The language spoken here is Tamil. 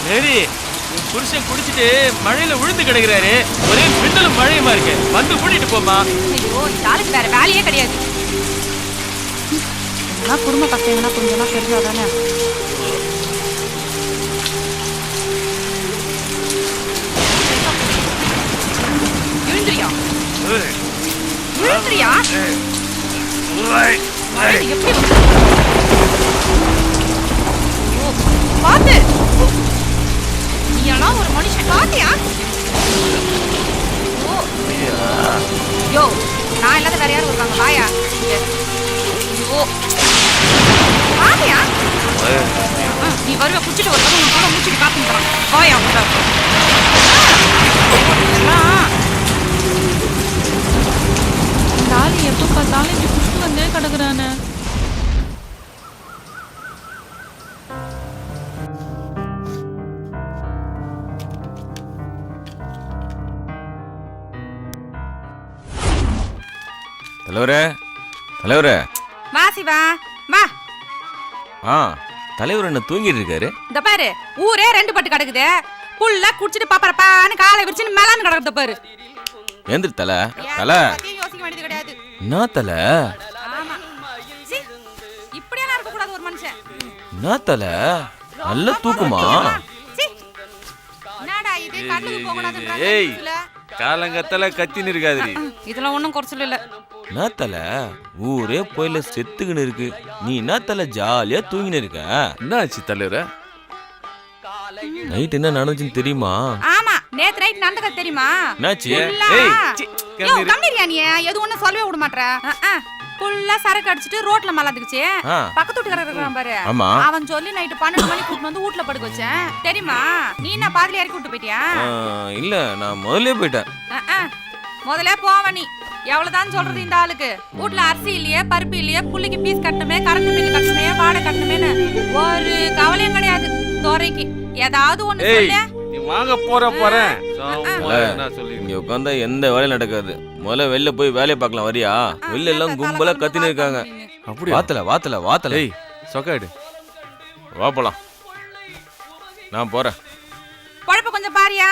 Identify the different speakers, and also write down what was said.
Speaker 1: சரி, உன் புருஷன் குடிச்சிட்டு மழையில விழுந்து கிடக்குறாரு. ஒரே மின்னலும் மழையுமா இருக்கு. வந்து கூட்டிட்டு போமா.
Speaker 2: ஐயோ, இந்த ஆளுக்கு வேற வேலையே கிடையாது. குடும்ப கஷ்டம் கொஞ்சம் தெரிஞ்சாதானே. எழுந்திரியா எழுந்திரியா எப்படி பாத்து நீ எல்லாம் ஒரு மனுஷன் பாத்தியா? யோ, நான் இல்லாத வேற யாரும் இருக்காங்க வாயா. ஐயோ பாத்தியா நீ வருவ குச்சிட்டு ஒரு உன் கூட முடிச்சுட்டு காத்துக்கிறான் வாயா. இந்த ஆளு எப்போ பார்த்தாலும் இப்படி குஷ்டு வந்தே கிடக்குறானே.
Speaker 3: தலைவரே, தலைவரே.
Speaker 2: வா சிவா வா.
Speaker 3: தலைவர் என்ன தூங்கிட்டு இருக்காரு?
Speaker 2: இந்த பாரு, ஊரே ரெண்டு பட்டு கிடக்குது. புல்ல குடிச்சிட்டு பாப்பறப்பான்னு காலை விரிச்சுன்னு மேலான்னு கிடக்குது பாரு.
Speaker 3: ஏந்திர தலை, தலை.
Speaker 2: யோசிக்க வேண்டியது கிடையாது.
Speaker 3: என்ன தலை?
Speaker 2: ஆமா, இப்படியெல்லாம் இருக்க கூடாது ஒரு மனுஷன்.
Speaker 3: என்ன தலை? நல்ல தூக்குமா?
Speaker 2: என்னடா இது, கண்ணுக்கு போக கூடாதுன்றாங்க.
Speaker 1: ஏய், காலங்கத்தல கத்தின்னு இருக்காதுடி.
Speaker 2: இதெல்லாம் ஒண்ணும் குறைச்சல் இல்ல.
Speaker 3: என்ன தலை? ஊரே போயில செத்துக்கின்னு இருக்கு. நீ என்ன தலை ஜாலியா தூங்கின்னு இருக்க?
Speaker 1: என்ன ஆச்சு தலைவர?
Speaker 3: நைட் என்ன நடந்துச்சுன்னு தெரியுமா?
Speaker 2: ஆமா, நேத்து நைட் நடந்தது தெரியுமா?
Speaker 3: என்னாச்சு?
Speaker 2: கம்மிரியா நீ எது ஒண்ணு சொல்லவே விட மாட்டற. புல்லா சரக்கு அடிச்சிட்டு ரோட்ல மலாந்துக்குச்சு. பக்கத்து வீட்டுக்காரர் இருக்கான் பாரு, அவன் சொல்லி நைட் 12 மணிக்கு கூட்டு வந்து வீட்ல படுக்க வச்சேன் தெரியுமா? நீ என்ன பாதியில இறக்கி விட்டு போயிட்டியா?
Speaker 3: இல்ல, நான் முதல்ல போயிட்டேன்.
Speaker 2: முதல்ல போவ நீ. எவ்வளவுதான் சொல்றது இந்த ஆளுக்கு? வீட்ல அரிசி இல்லையே, பருப்பு இல்லையே, புள்ளிக்கு பீஸ் கட்டணுமே, கரண்ட் பில் கட்டணுமே, வாடகை கட்டணுமேன்னு ஒரு கவலையும் கிடையாது துரைக்கு. ஏதாவது ஒண்ணு சொல்லு.
Speaker 1: நீ வாங்க போறேன்.
Speaker 3: இங்க உட்கார்ந்தா எந்த வேலையும் நடக்காது. முதல்ல வெளில போய் வேலையை பார்க்கலாம் வரியா? வெளில எல்லாம் கும்பலா கத்தின்னு இருக்காங்க.
Speaker 1: அப்படி
Speaker 3: வாத்தல.
Speaker 1: ஏய், சொக்காடு.
Speaker 3: வா போலாம். நான் போறேன்.
Speaker 2: பொழப்பு கொஞ்சம் பாரியா.